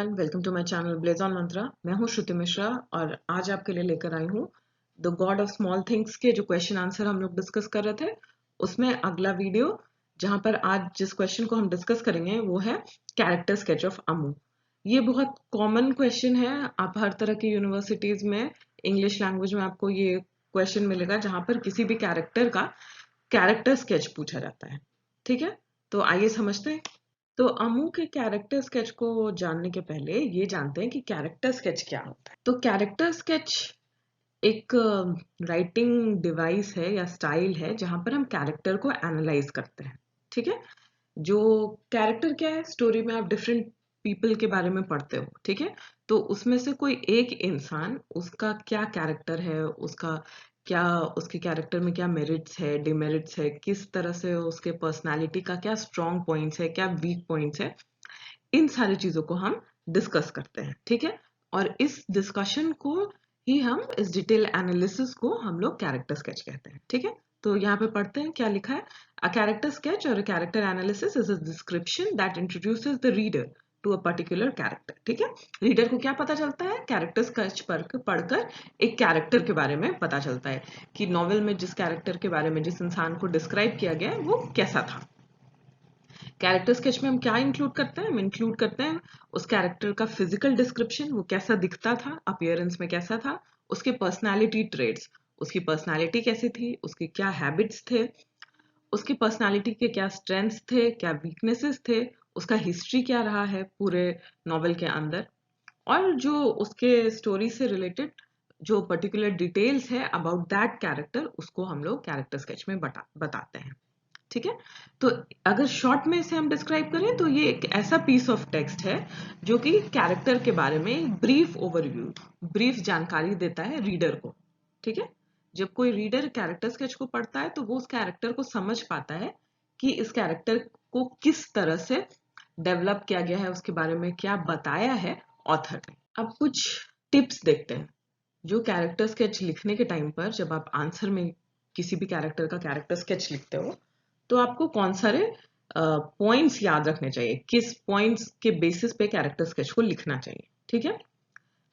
Everyone, welcome to my channel blaze on Mantra. मैं हूं श्रुति मिश्रा और आज आपके लिए लेकर आई हूं the God of small things के जो क्वेश्चन आंसर हम लोग डिस्कस कर रहे थे उसमें अगला वीडियो, जहां पर आज जिस क्वेश्चन को हम डिस्कस करेंगे वो है कैरेक्टर स्केच ऑफ अमू। ये बहुत कॉमन क्वेश्चन है। आप हर तरह की यूनिवर्सिटीज में इंग्लिश लैंग्वेज में आपको ये क्वेश्चन मिलेगा जहां पर किसी भी कैरेक्टर का कैरेक्टर स्केच पूछा जाता है। ठीक है, तो आइए समझते हैं। तो अमू के कैरेक्टर स्केच को जानने के पहले ये जानते हैं कि कैरेक्टर स्केच क्या होता है। तो कैरेक्टर स्केच एक राइटिंग डिवाइस है या स्टाइल है जहां पर हम कैरेक्टर को एनालाइज करते हैं। ठीक है, जो कैरेक्टर क्या है, स्टोरी में आप डिफरेंट पीपल के बारे में पढ़ते हो। ठीक है, तो उसमें से कोई एक इंसान, उसका क्या कैरेक्टर है, उसका क्या, उसके कैरेक्टर में क्या मेरिट्स है, डिमेरिट्स है, किस तरह से उसके पर्सनालिटी का क्या स्ट्रॉन्ग पॉइंट्स है, क्या वीक पॉइंट्स है, इन सारी चीजों को हम डिस्कस करते हैं। ठीक है, और इस डिस्कशन को ही हम, इस डिटेल एनालिसिस को हम लोग कैरेक्टर स्केच कहते हैं। ठीक है, तो यहाँ पे पढ़ते हैं क्या लिखा है। अ कैरेक्टर स्केच और character analysis is a description that introduces the reader to a particular character. ठीक है, रीडर को क्या पता चलता है, कैरेक्टर स्केच पढ़कर एक कैरेक्टर के बारे में पता चलता है कि नॉवेल में जिस कैरेक्टर के बारे में, जिस इंसान को डिस्क्राइब किया गया है वो कैसा था। कैरेक्टर स्केच में हम क्या इंक्लूड करते हैं, हम इंक्लूड करते हैं उस कैरेक्टर का फिजिकल डिस्क्रिप्शन, वो कैसा दिखता था, अपीयरेंस में कैसा था, उसके पर्सनालिटी ट्रेड्स, उसकी पर्सनालिटी कैसी थी, उसके क्या हैबिट्स थे, उसकी पर्सनालिटी के क्या स्ट्रेंथ्स थे, क्या वीकनेसेस थे, उसका हिस्ट्री क्या रहा है पूरे नॉवेल के अंदर, और जो उसके स्टोरी से रिलेटेड जो पर्टिकुलर डिटेल्स है अबाउट दैट कैरेक्टर, उसको हम लोग कैरेक्टर स्केच में बताते हैं। ठीक है, तो अगर शॉर्ट में इसे हम डिस्क्राइब करें तो ये एक ऐसा पीस ऑफ टेक्स्ट है जो कि कैरेक्टर के बारे में ब्रीफ ओवरव्यू, ब्रीफ जानकारी देता है रीडर को। ठीक है, जब कोई रीडर कैरेक्टर स्केच को पढ़ता है तो वो उस कैरेक्टर को समझ पाता है कि इस कैरेक्टर को किस तरह से डेवलप किया गया है, उसके बारे में क्या बताया है ऑथर ने। अब कुछ टिप्स देखते हैं। जो कैरेक्टर स्केच लिखने के टाइम पर, जब आप आंसर में किसी भी कैरेक्टर का कैरेक्टर स्केच लिखते हो तो आपको कौन सारे पॉइंट्स याद रखने चाहिए, किस पॉइंट्स के बेसिस पे कैरेक्टर स्केच को लिखना चाहिए। ठीक है,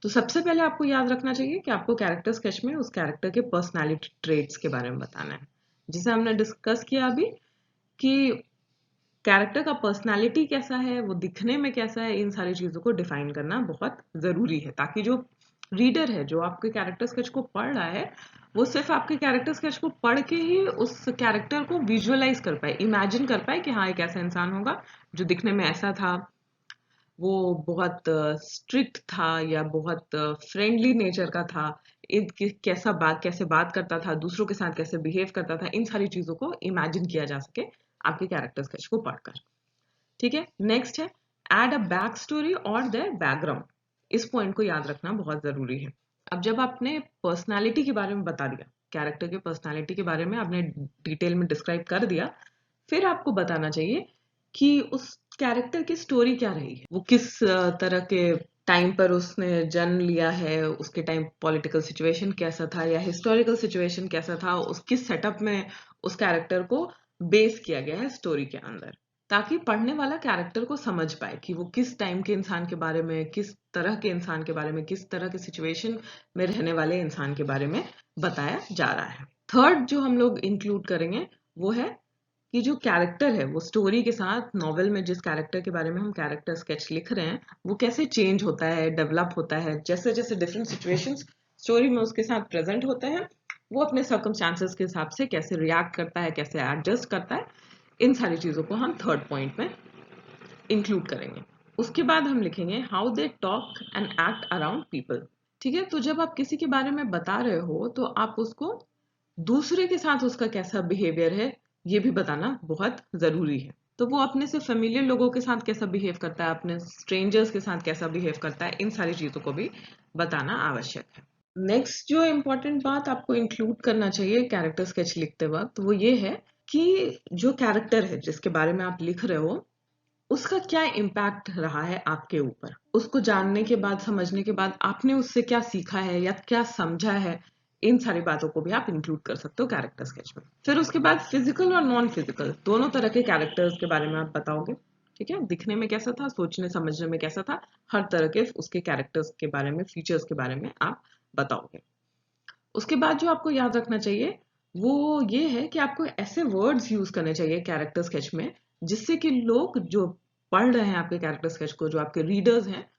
तो सबसे पहले आपको याद रखना चाहिए कि आपको कैरेक्टर स्केच में उस कैरेक्टर के पर्सनालिटी ट्रेट्स के बारे में बताना है, जिसे हमने डिस्कस किया अभी कि कैरेक्टर का पर्सनालिटी कैसा है, वो दिखने में कैसा है, इन सारी चीजों को डिफाइन करना बहुत जरूरी है, ताकि जो रीडर है, जो आपके कैरेक्टर स्केच को पढ़ रहा है, वो सिर्फ आपके कैरेक्टर स्केच को पढ़ के ही उस कैरेक्टर को विजुअलाइज कर पाए, इमेजिन कर पाए कि हाँ एक ऐसा इंसान होगा जो दिखने में ऐसा था, वो बहुत स्ट्रिक्ट था या बहुत फ्रेंडली नेचर का था, कैसे बात करता था, दूसरों के साथ कैसे बिहेव करता था, इन सारी चीजों को इमेजिन किया जा सके आपके कैरेक्टर स्केच को पढ़कर। ठीक है, नेक्स्ट है एड अ बैक स्टोरी और द बैकग्राउंड। इस पॉइंट को याद रखना बहुत जरूरी है। अब जब आपने पर्सनालिटी के बारे में बता दिया, कैरेक्टर के पर्सनालिटी के बारे में आपने डिटेल में डिस्क्राइब कर दिया, फिर आपको बताना चाहिए कि उस कैरेक्टर की स्टोरी क्या रही है, वो किस तरह के टाइम पर उसने जन्म लिया है, उसके टाइम पॉलिटिकल सिचुएशन कैसा था या हिस्टोरिकल सिचुएशन कैसा था, उस किस सेटअप में उस कैरेक्टर को बेस किया गया है स्टोरी के अंदर, ताकि पढ़ने वाला कैरेक्टर को समझ पाए कि वो किस टाइम के इंसान के बारे में, किस तरह के इंसान के बारे में, किस तरह के सिचुएशन में रहने वाले इंसान के बारे में बताया जा रहा है। थर्ड जो हम लोग इंक्लूड करेंगे वो है कि जो कैरेक्टर है वो स्टोरी के साथ, नॉवेल में जिस कैरेक्टर के बारे में हम कैरेक्टर स्केच लिख रहे हैं वो कैसे चेंज होता है, डेवलप होता है, जैसे जैसे डिफरेंट सिचुएशंस स्टोरी में उसके साथ प्रेजेंट होते हैं, वो अपने सर्कमस्टांसेस के हिसाब से कैसे रिएक्ट करता है, कैसे एडजस्ट करता है, इन सारी चीजों को हम थर्ड पॉइंट में इंक्लूड करेंगे। उसके बाद हम लिखेंगे how they talk and act around people. ठीक है, तो जब आप किसी के बारे में बता रहे हो तो आप उसको दूसरे के साथ उसका कैसा बिहेवियर है ये भी बताना बहुत जरूरी है। तो वो अपने से फेमिलियर लोगों के साथ कैसा बिहेव करता है, अपने स्ट्रेंजर्स के साथ कैसा बिहेव करता है, इन सारी चीजों को भी बताना आवश्यक है। नेक्स्ट जो इम्पोर्टेंट बात आपको इंक्लूड करना चाहिए कैरेक्टर स्केच लिखते वक्त वो ये है कि जो कैरेक्टर है जिसके बारे में आप लिख रहे हो उसका क्या इम्पैक्ट रहा है आपके ऊपर, उसको जानने के बाद, समझने के बाद आपने उससे क्या सीखा है या क्या समझा है, इन सारी बातों को भी आप इंक्लूड कर सकते हो कैरेक्टर स्केच में। फिर उसके बाद फिजिकल और नॉन फिजिकल दोनों तरह के कैरेक्टर्स के बारे में आप बताओगे। ठीक है, दिखने में कैसा था, सोचने समझने में कैसा था, हर तरह के उसके कैरेक्टर्स के बारे में, फीचर्स के बारे में आप बताओगे। उसके बाद जो आपको याद रखना चाहिए वो ये है कि आपको ऐसे वर्ड्स यूज करने चाहिए कैरेक्टर स्केच में जिससे कि लोग जो पढ़ रहे हैं आपके कैरेक्टर स्केच को, जो आपके रीडर्स हैं,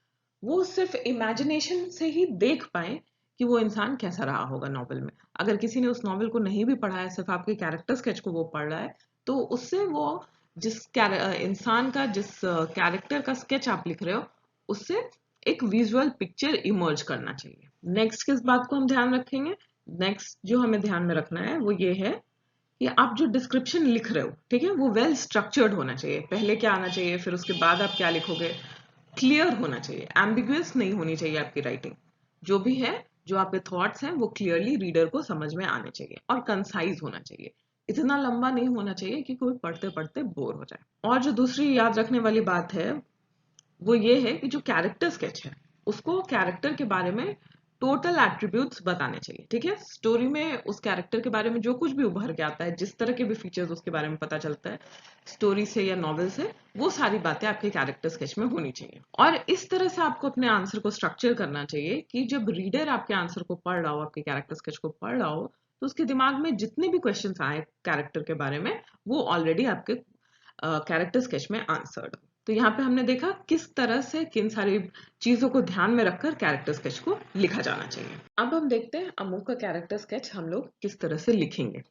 वो सिर्फ इमेजिनेशन से ही देख पाए कि वो इंसान कैसा रहा होगा नॉवेल में। अगर किसी ने उस नॉवेल को नहीं भी पढ़ा है, सिर्फ आपके कैरेक्टर स्केच को वो पढ़ रहा है, तो उससे वो इंसान का, जिस कैरेक्टर का स्केच आप लिख रहे हो, उससे एक विजुअल पिक्चर इमर्ज करना चाहिए। नेक्स्ट किस बात को हम ध्यान रखेंगे, नेक्स्ट जो हमें ध्यान में रखना है वो ये है कि आप जो डिस्क्रिप्शन लिख रहे हो, ठीक है, वो वेल स्ट्रक्चर्ड होना चाहिए। पहले क्या आना चाहिए, फिर उसके बाद आप क्या लिखोगे, क्लियर होना चाहिए, एम्बिगुअस नहीं होनी चाहिए आपकी राइटिंग। जो भी है, जो आपके थॉट्स हैं, वो क्लियरली रीडर को समझ में आने चाहिए और कंसाइज होना चाहिए। इतना लंबा नहीं होना चाहिए कि कोई पढ़ते पढ़ते बोर हो जाए। और जो दूसरी याद रखने वाली बात है वो ये है कि जो कैरेक्टर स्केच है उसको कैरेक्टर के बारे में टोटल एट्रीब्यूट्स बताने चाहिए। ठीक है, स्टोरी में उस कैरेक्टर के बारे में जो कुछ भी उभर के आता है, जिस तरह के भी फीचर्स उसके बारे में पता चलता है स्टोरी से या नॉवेल से, वो सारी बातें आपके कैरेक्टर स्केच में होनी चाहिए। और इस तरह से आपको अपने आंसर को स्ट्रक्चर करना चाहिए कि जब रीडर आपके आंसर को पढ़ रहा हो, आपके कैरेक्टर स्केच को पढ़ रहा हो, तो उसके दिमाग में जितने भी क्वेश्चंस आए कैरेक्टर के बारे में, वो ऑलरेडी आपके कैरेक्टर स्केच में आंसर्ड। तो यहाँ पे हमने देखा किस तरह से किन सारी चीजों को ध्यान में रखकर कैरेक्टर स्केच को लिखा जाना चाहिए। अब हम देखते हैं अमू का कैरेक्टर स्केच हम लोग किस तरह से लिखेंगे।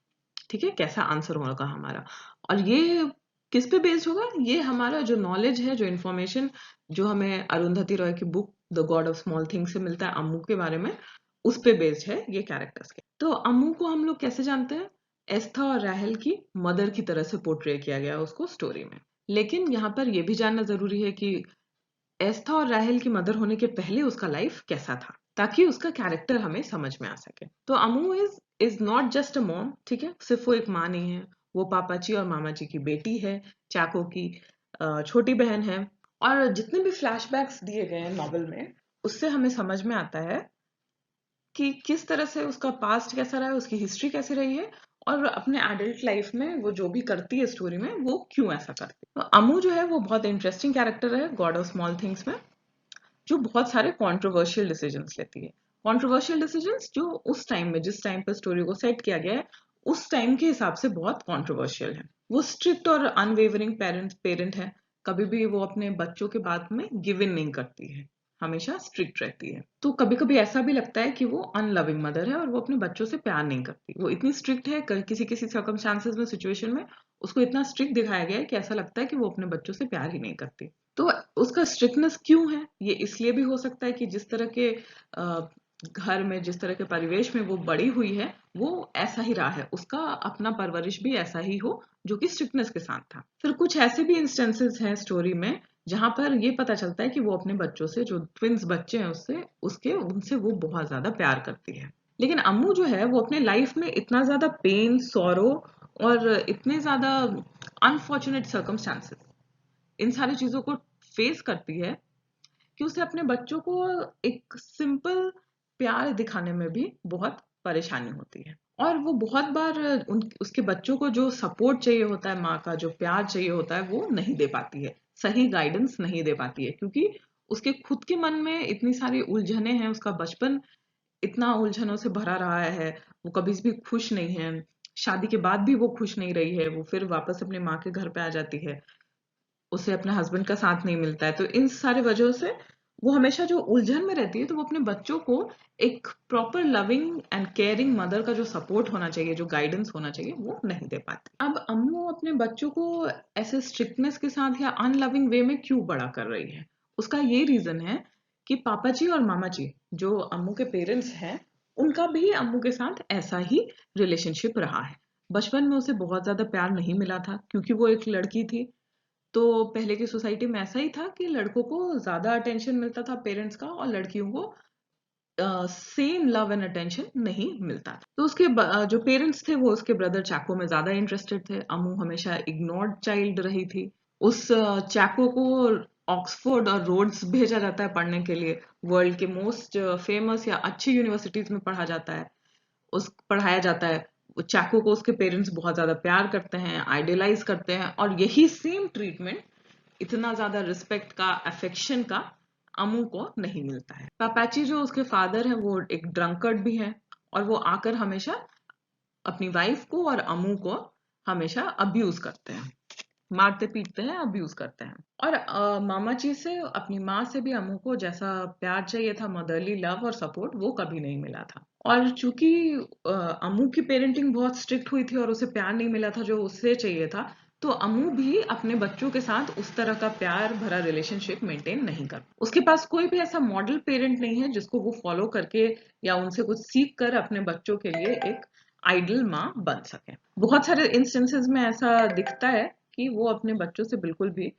ठीक है, कैसा आंसर होगा हमारा, और ये किस पे बेस्ड होगा, ये हमारा जो नॉलेज है, जो इन्फॉर्मेशन जो हमें अरुंधति रॉय की book the God of small things से मिलता है अम्मू के बारे में, उस पे बेस्ड है ये कैरेक्टर स्केच। तो अम्मू को हम लोग कैसे जानते हैं, एस्था और राहेल की मदर की तरह से पोर्ट्रे किया गया है उसको स्टोरी में। लेकिन यहाँ पर यह भी जानना जरूरी है कि एस्था और राहेल की मदर होने के पहले उसका लाइफ कैसा था, ताकि उसका कैरेक्टर हमें समझ में आ सके। तो Amu is not just a mom, ठीक है, सिर्फ वो एक माँ नहीं है, वो पापाजी और मामा जी की बेटी है, चाको की छोटी बहन है। और जितने भी फ्लैशबैक्स दिए गए हैं नॉवेल में, उससे हमें समझ में आता है कि किस तरह से उसका पास्ट कैसा रहा है, उसकी हिस्ट्री कैसी रही है, और अपने एडल्ट लाइफ में वो जो भी करती है स्टोरी में, वो क्यों ऐसा करती है। तो अमू जो है वो बहुत इंटरेस्टिंग कैरेक्टर है गॉड ऑफ स्मॉल थिंग्स में, जो बहुत सारे कॉन्ट्रोवर्शियल डिसीजंस लेती है। कॉन्ट्रोवर्शियल डिसीजंस जो उस टाइम में, जिस टाइम पर स्टोरी को सेट किया गया है, उस टाइम के हिसाब से बहुत कॉन्ट्रोवर्शियल है। वो स्ट्रिक्ट और अनवेवरिंग पेरेंट है, कभी भी वो अपने बच्चों के बात में गिव इन नहीं करती है, हमेशा स्ट्रिक्ट रहती है। तो कभी कभी ऐसा भी लगता है कि वो अनलविंग मदर है और वो अपने बच्चों से प्यार नहीं करती। वो इतनी स्ट्रिक्ट है, किसी किसी सर्कमस्टांसेस में, सिचुएशन में उसको इतना स्ट्रिक्ट दिखाया गया है कि ऐसा लगता है कि वो अपने बच्चों से प्यार ही नहीं करती। तो उसका स्ट्रिक्टनेस क्यों है, ये इसलिए भी हो सकता है कि जिस तरह के घर में, जिस तरह के परिवेश में वो बड़ी हुई है, वो ऐसा ही रहा है, उसका अपना परवरिश भी ऐसा ही हो जो कि स्ट्रिक्टनेस के साथ था। फिर कुछ ऐसे भी इंस्टेंसेस हैं स्टोरी में जहां पर ये पता चलता है कि वो अपने बच्चों से, जो ट्विंस बच्चे हैं उनसे वो बहुत ज्यादा प्यार करती है। लेकिन अम्मू जो है वो अपने लाइफ में इतना ज्यादा पेन, सॉरो और इतने ज्यादा अनफॉर्चुनेट सर्कमस्टांसेस, इन सारी चीजों को फेस करती है कि उसे अपने बच्चों को एक सिंपल प्यार दिखाने में भी बहुत परेशानी होती है। और वो बहुत बार उसके बच्चों को जो सपोर्ट चाहिए होता है, माँ का जो प्यार चाहिए होता है, वो नहीं दे पाती है, सही गाइडेंस नहीं दे पाती है, क्योंकि उसके खुद के मन में इतनी सारी उलझने हैं। उसका बचपन इतना उलझनों से भरा रहा है, वो कभी भी खुश नहीं है, शादी के बाद भी वो खुश नहीं रही है, वो फिर वापस अपने माँ के घर पे आ जाती है, उसे अपने हस्बैंड का साथ नहीं मिलता है। तो इन सारी वजहों से वो हमेशा जो उलझन में रहती है, तो वो अपने बच्चों को एक proper loving and caring mother का जो सपोर्ट होना चाहिए, जो गाइडेंस होना चाहिए, वो नहीं दे पाती। अब अम्मू अपने बच्चों को ऐसे स्ट्रिक्टनेस के साथ या अनलविंग वे में क्यों बड़ा कर रही है, उसका ये रीजन है कि पापा जी और मामा जी जो अम्मू के पेरेंट्स हैं, उनका भी अम्मू के साथ ऐसा ही रिलेशनशिप रहा है। बचपन में उसे बहुत ज्यादा प्यार नहीं मिला था क्योंकि वो एक लड़की थी। तो पहले की सोसाइटी में ऐसा ही था कि लड़कों को ज्यादा अटेंशन मिलता था पेरेंट्स का, और लड़कियों को सेम लव एंड अटेंशन नहीं मिलता था। तो जो पेरेंट्स थे वो उसके ब्रदर चैको में ज्यादा इंटरेस्टेड थे। अमू हमेशा इग्नोर्ड चाइल्ड रही थी। उस चैको को ऑक्सफोर्ड और रोड्स भेजा जाता है पढ़ने के लिए, वर्ल्ड के मोस्ट फेमस या अच्छी यूनिवर्सिटीज में पढ़ाया जाता है। चाको को उसके पेरेंट्स बहुत ज्यादा प्यार करते हैं, आइडियलाइज करते हैं, और यही सेम ट्रीटमेंट इतना ज्यादा रिस्पेक्ट का, अफेक्शन का अमू को नहीं मिलता है। पापाची जो उसके फादर है वो एक ड्रंकर्ड भी है, और वो आकर हमेशा अपनी वाइफ को और अमू को हमेशा अब्यूज करते हैं, मारते पीटते हैं, अब्यूज करते हैं। और मामा जी से, अपनी माँ से भी अमू को जैसा प्यार चाहिए था, मदरली लव और सपोर्ट, वो कभी नहीं मिला था। और चूंकि अमू की पेरेंटिंग बहुत स्ट्रिक्ट हुई थी और उसे प्यार नहीं मिला था जो उसे चाहिए था, तो अमू भी अपने बच्चों के साथ उस तरह का प्यार भरा रिलेशनशिप मेंटेन नहीं कर, उसके पास कोई भी ऐसा मॉडल पेरेंट नहीं है जिसको वो फॉलो करके या उनसे कुछ सीख कर अपने बच्चों के लिए एक आइडल माँ बन सके। बहुत सारे इंस्टेंसेस में ऐसा दिखता है कि वो अपने बच्चों से बिल्कुल भी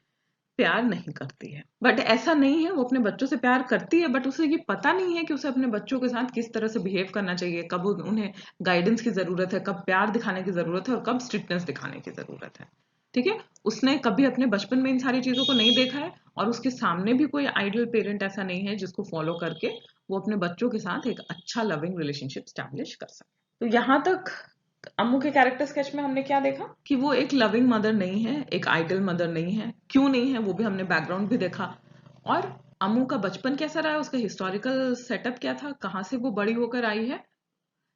प्यार नहीं करती है। बट ऐसा नहीं है, वो अपने बच्चों से प्यार करती है, बट उसे ये पता नहीं है कि उसे अपने बच्चों के साथ किस तरह से बिहेव करना चाहिए, कब उन्हें गाइडेंस की जरूरत है, कब प्यार दिखाने की जरूरत है और कब स्ट्रिक्टनेस दिखाने की जरूरत है। ठीक है, उसने कभी अपने बचपन में इन सारी चीजों को नहीं देखा है, और उसके सामने भी कोई आइडल पेरेंट ऐसा नहीं है जिसको फॉलो करके वो अपने बच्चों के साथ एक अच्छा लविंग रिलेशनशिप स्टैब्लिश कर सके। तो यहाँ तक अम्मू के कैरेक्टर स्केच में हमने क्या देखा कि वो एक लविंग मदर नहीं है, एक आइडल मदर नहीं है। क्यों नहीं है वो भी हमने बैकग्राउंड भी देखा, और अम्मू का बचपन कैसा रहा है, उसका हिस्टोरिकल सेटअप क्या था, कहाँ से वो बड़ी होकर आई है,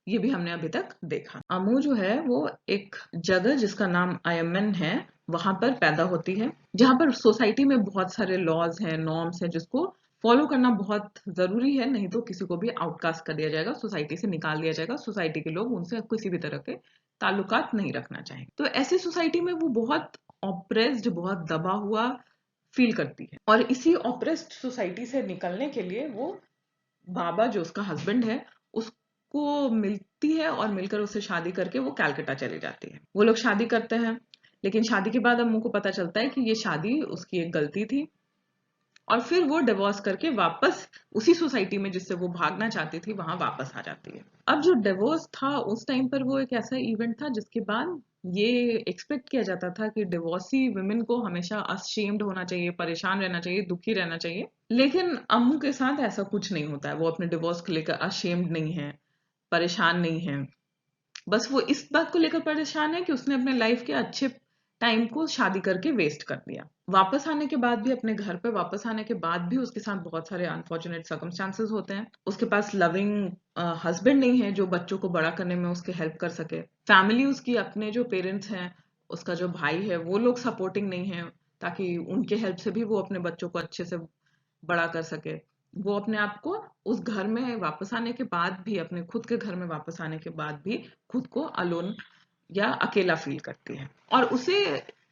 ये भी हमने अभी तक देखा। अम्मू जो है वो एक जगह जिसका नाम आयमन है वहां पर पैदा होती है, जहां पर सोसाइटी में बहुत सारे लॉज हैं, नॉर्म्स हैं, जिसको फॉलो करना बहुत जरूरी है, नहीं तो किसी को भी आउटकास्ट कर दिया जाएगा, सोसाइटी से निकाल दिया जाएगा, सोसाइटी के लोग उनसे किसी भी तरह के ताल्लुकात नहीं रखना चाहेंगे। तो ऐसी सोसाइटी में वो बहुत ऑप्रेस्ड, बहुत दबा हुआ फील करती है, और इसी ऑप्रेस्ड सोसाइटी से निकलने के लिए वो बाबा जो उसका हस्बैंड है उसको मिलती है, और मिलकर उससे शादी करके वो कैलकटा चली जाती है। वो लोग शादी करते हैं, लेकिन शादी के बाद अम्मू को पता चलता है कि ये शादी उसकी एक गलती थी, और फिर वो डिवोर्स करके वापस उसी सोसाइटी में जिससे वो भागना चाहती थी वहां वापस आ जाती है। अब जो डिवोर्स था उस टाइम पर वो एक ऐसा इवेंट था जिसके बाद ये एक्सपेक्ट किया जाता था कि डिवोर्सी वुमेन को हमेशा अशेम्ड होना चाहिए, परेशान रहना चाहिए, दुखी रहना चाहिए। लेकिन अम्मू के साथ ऐसा कुछ नहीं होता है, वो अपने डिवोर्स को लेकर अशेम्ड नहीं है, परेशान नहीं है। बस वो इस बात को लेकर परेशान है कि उसने अपने लाइफ के अच्छे टाइम को शादी करके वेस्ट कर दिया। वापस आने के बाद भी, अपने घर पे वापस आने के बाद भी उसके साथ बहुत सारे अनफॉर्चुनेट सर्कमस्टांसेस होते हैं। उसके पास लविंग हस्बैंड नहीं है जो बच्चों को बड़ा करने में उसके हेल्प कर सके। फैमिली उसकी, अपने जो पेरेंट्स हैं, उसका जो भाई है, वो लोग सपोर्टिंग नहीं है ताकि उनके हेल्प से भी वो अपने बच्चों को अच्छे से बड़ा कर सके। वो अपने आप को उस घर में वापस आने के बाद भी, अपने खुद के घर में वापस आने के बाद भी खुद को अलोन या अकेला फील करती है, और उसे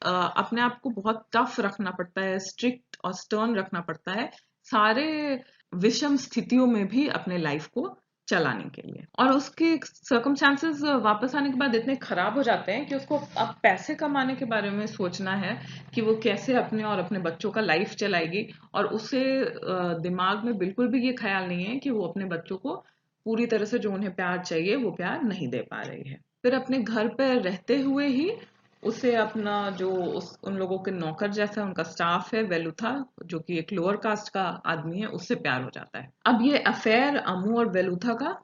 अपने आप को बहुत टफ रखना पड़ता है, स्ट्रिक्ट और स्टर्न रखना पड़ता है सारे विषम स्थितियों में भी अपने लाइफ को चलाने के लिए। और उसके सर्कमस्टांसेस वापस आने के बाद इतने खराब हो जाते हैं कि उसको अब पैसे कमाने के बारे में सोचना है कि वो कैसे अपने और अपने बच्चों का लाइफ चलाएगी, और उसे दिमाग में बिल्कुल भी ये ख्याल नहीं है कि वो अपने बच्चों को पूरी तरह से जो उन्हें प्यार चाहिए वो प्यार नहीं दे पा रही है। फिर अपने घर पर रहते हुए ही उसे अपना जो उन लोगों के नौकर जैसा उनका स्टाफ है वेलुथा, जो कि एक लोअर कास्ट का आदमी है, उससे प्यार हो जाता है। अब ये अफेयर अमू और वेलुथा का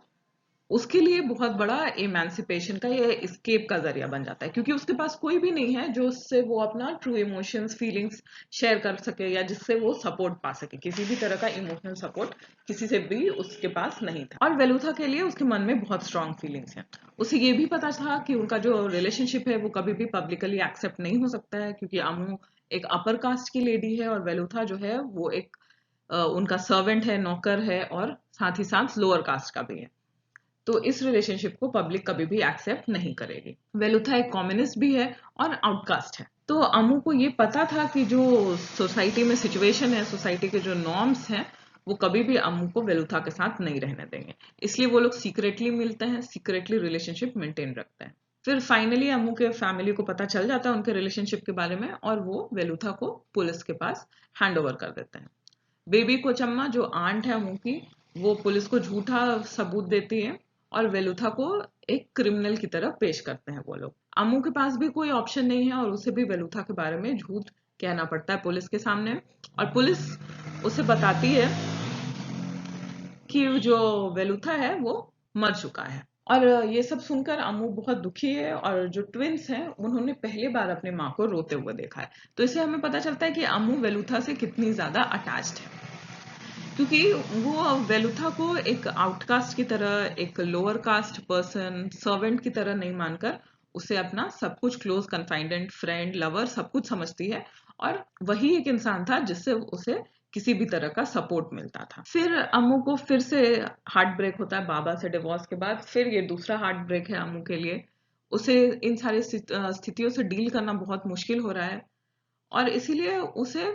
उसके लिए बहुत बड़ा इमेंसिपेशन का, ये एस्केप का जरिया बन जाता है, क्योंकि उसके पास कोई भी नहीं है जो उससे वो अपना ट्रू इमोशंस, फीलिंग्स शेयर कर सके, या जिससे वो सपोर्ट पा सके। किसी भी तरह का इमोशनल सपोर्ट किसी से भी उसके पास नहीं था। और वेलुथा के लिए उसके मन में बहुत स्ट्रांग फीलिंग्स हैं। उसे ये भी पता था कि उनका जो रिलेशनशिप है वो कभी भी पब्लिकली एक्सेप्ट नहीं हो सकता है, क्योंकि अमू एक अपर कास्ट की लेडी है और वेलुथा जो है वो एक उनका सर्वेंट है, नौकर है, और साथ ही साथ लोअर कास्ट का भी है। तो इस रिलेशनशिप को पब्लिक कभी भी एक्सेप्ट नहीं करेगी। वेलुथा एक कम्युनिस्ट भी है और आउटकास्ट है। तो अमू को ये पता था कि जो सोसाइटी में सिचुएशन है, सोसाइटी के जो नॉर्म्स हैं, वो कभी भी अमू को वेलुथा के साथ नहीं रहने देंगे। इसलिए वो लोग सीक्रेटली मिलते हैं, सीक्रेटली रिलेशनशिप मेंटेन रखते हैं। फिर फाइनली अमू के फैमिली को पता चल जाता है उनके रिलेशनशिप के बारे में, और वो वेलुथा को पुलिस के पास हैंड ओवर कर देते हैं। बेबी कोचम्मा जो आंट है अमू की, वो पुलिस को झूठा सबूत देती है, और वेलुथा को एक क्रिमिनल की तरह पेश करते हैं वो लोग। अमू के पास भी कोई ऑप्शन नहीं है, और उसे भी वेलुथा के बारे में झूठ कहना पड़ता है पुलिस के सामने। और पुलिस उसे बताती है कि जो वेलुथा है वो मर चुका है, और ये सब सुनकर अम्मू बहुत दुखी है, और जो ट्विंस हैं उन्होंने पहली बार अपनी माँ को रोते हुए देखा है। तो इससे हमें पता चलता है कि अम्मू वेलुथा से कितनी ज्यादा अटैच्ड है, क्योंकि वो वेलुथा को एक आउटकास्ट की तरह, एक लोअर कास्ट पर्सन, सर्वेंट की तरह नहीं मानकर उसे अपना सब कुछ, क्लोज कन्फाइडेंट, फ्रेंड, लवर, सब कुछ समझती है। और वही एक इंसान था जिससे उसे किसी भी तरह का सपोर्ट मिलता था। फिर अम्मू को फिर से हार्ट ब्रेक होता है बाबा से डिवोर्स के बाद। फिर ये दूसरा हार्ट ब्रेक है अम्मू के लिए। उसे इन सारी स्थितियों से डील करना बहुत मुश्किल हो रहा है, और इसीलिए उसे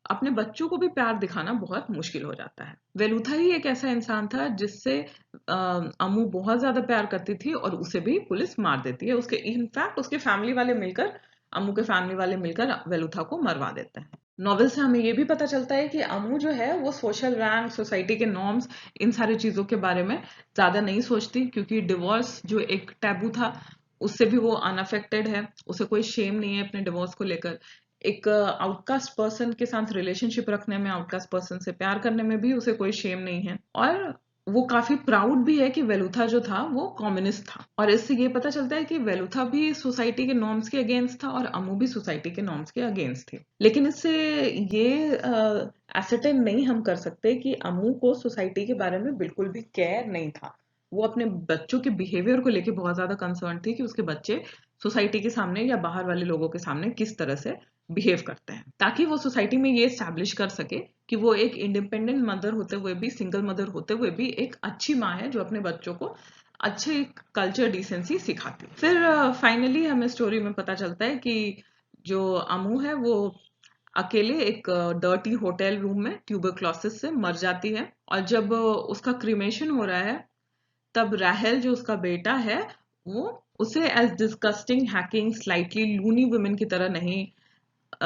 अपने बच्चों को भी प्यार दिखाना बहुत मुश्किल हो जाता है। वेलुथा ही एक ऐसा इंसान था जिससे अम्मू बहुत ज्यादा प्यार करती थी, और उसे भी पुलिस मार देती है। उसके इनफैक्ट उसके फैमिली वाले मिलकर, अम्मू के फैमिली वाले मिलकर वेलुथा को मरवा देते हैं। नॉवेल से हमें ये भी पता चलता है कि अम्मू जो है वो सोशल रैंक, सोसाइटी के नॉर्म्स, इन सारी चीजों के बारे में ज्यादा नहीं सोचती, क्योंकि डिवोर्स जो एक टैबू था उससे भी वो अनअफेक्टेड है। उसे कोई शेम नहीं है अपने डिवोर्स को लेकर। एक आउटकास्ट पर्सन के साथ रिलेशनशिप रखने में, आउटकास्ट पर्सन से प्यार करने में भी उसे कोई शेम नहीं है। और वो काफी प्राउड भी है कि वेलुथा जो था वो कम्युनिस्ट था। और इससे ये पता चलता है कि वेलुथा भी सोसाइटी के नॉर्म्स के अगेंस्ट था, और अम्मू भी सोसाइटी के नॉर्म्स के अगेंस्ट थी। लेकिन इससे ये एसर्टेन नहीं हम कर सकते कि अम्मू को सोसाइटी के बारे में बिल्कुल भी केयर नहीं था। वो अपने बच्चों के बिहेवियर को लेके बहुत ज्यादा कंसर्न थी कि उसके बच्चे सोसाइटी के सामने या बाहर वाले लोगों के सामने किस तरह से बिहेव करते हैं, ताकि वो सोसाइटी में ये स्टैब्लिश कर सके कि वो एक इंडिपेंडेंट मदर होते हुए भी, सिंगल मदर होते हुए भी एक अच्छी माँ है जो अपने बच्चों को अच्छे कल्चर डिसेंसी सिखाती। फिर फाइनली हमें स्टोरी में पता चलता है कि जो अमू है वो अकेले एक डर्टी होटल रूम में ट्यूबरक्लोसिस से मर जाती है। और जब उसका क्रीमेशन हो रहा है, तब राहेल जो उसका बेटा है वो उसे as disgusting, hacking, slightly loony women की तरह नहीं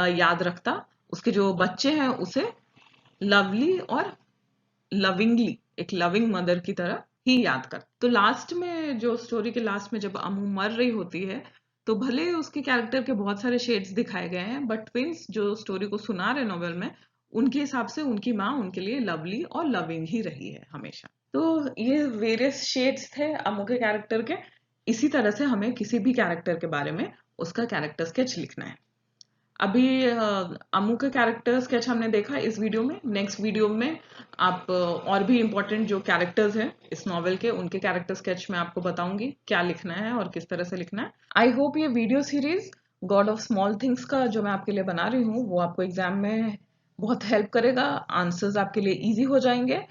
याद रखता। उसके जो बच्चे हैं उसे लवली और लविंगली, एक लविंग मदर की तरह ही याद कर। तो लास्ट में, जो स्टोरी के लास्ट में जब अमू मर रही होती है, तो भले उसके कैरेक्टर के बहुत सारे शेड्स दिखाए गए हैं, बट ट्विंस जो स्टोरी को सुना रहे नोवेल में, उनके हिसाब से उनकी माँ उनके लिए लवली और लविंग ही रही है हमेशा। तो ये वेरियस शेड्स थे अमू के कैरेक्टर के। इसी तरह से हमें किसी भी कैरेक्टर के बारे में उसका कैरेक्टर स्केच लिखना है। अभी अमू का कैरेक्टर स्केच हमने देखा इस वीडियो में। नेक्स्ट वीडियो में आप और भी इम्पोर्टेंट जो कैरेक्टर्स हैं इस नॉवेल के, उनके कैरेक्टर स्केच में आपको बताऊंगी क्या लिखना है और किस तरह से लिखना है। आई होप ये video series God of small things का जो मैं आपके लिए बना रही हूँ वो आपको एग्जाम में बहुत हेल्प करेगा। आंसर्स आपके लिए ईजी हो जाएंगे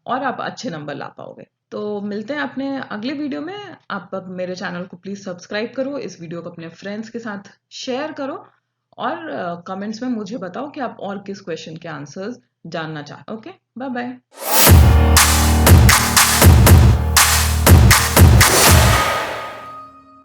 और आप अच्छे नंबर ला पाओगे। तो मिलते हैं अपने अगले वीडियो में। आप अब मेरे चैनल को प्लीज सब्सक्राइब करो, इस वीडियो को अपने फ्रेंड्स के साथ शेयर करो, और कमेंट्स में मुझे बताओ कि आप और किस क्वेश्चन के आंसर्स जानना चाहते हो। Okay, bye bye.